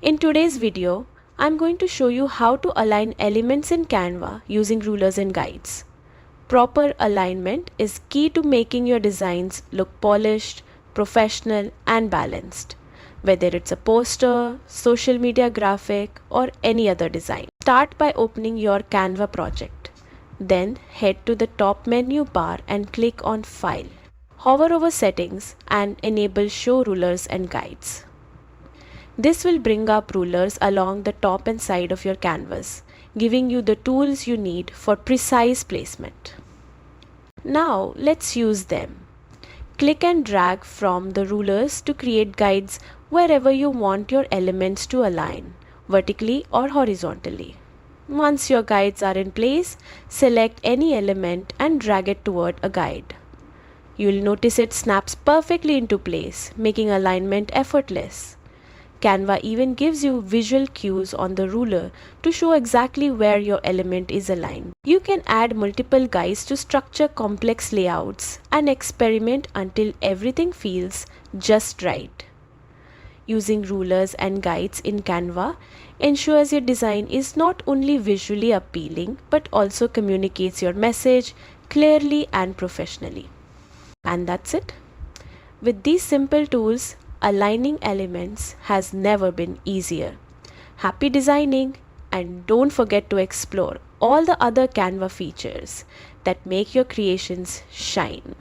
In today's video, I'm going to show you how to align elements in Canva using rulers and guides. Proper alignment is key to making your designs look polished, professional, and balanced, whether it's a poster, social media graphic, or any other design. Start by opening your Canva project. Then head to the top menu bar and click on File. Hover over Settings and enable Show Rulers and Guides. This will bring up rulers along the top and side of your canvas, giving you the tools you need for precise placement. Now let's use them. Click and drag from the rulers to create guides wherever you want your elements to align, vertically or horizontally. Once your guides are in place, select any element and drag it toward a guide. You'll notice it snaps perfectly into place, making alignment effortless. Canva even gives you visual cues on the ruler to show exactly where your element is aligned. You can add multiple guides to structure complex layouts and experiment until everything feels just right. Using rulers and guides in Canva ensures your design is not only visually appealing but also communicates your message clearly and professionally. And that's it. With these simple tools, aligning elements has never been easier. Happy designing, and don't forget to explore all the other Canva features that make your creations shine.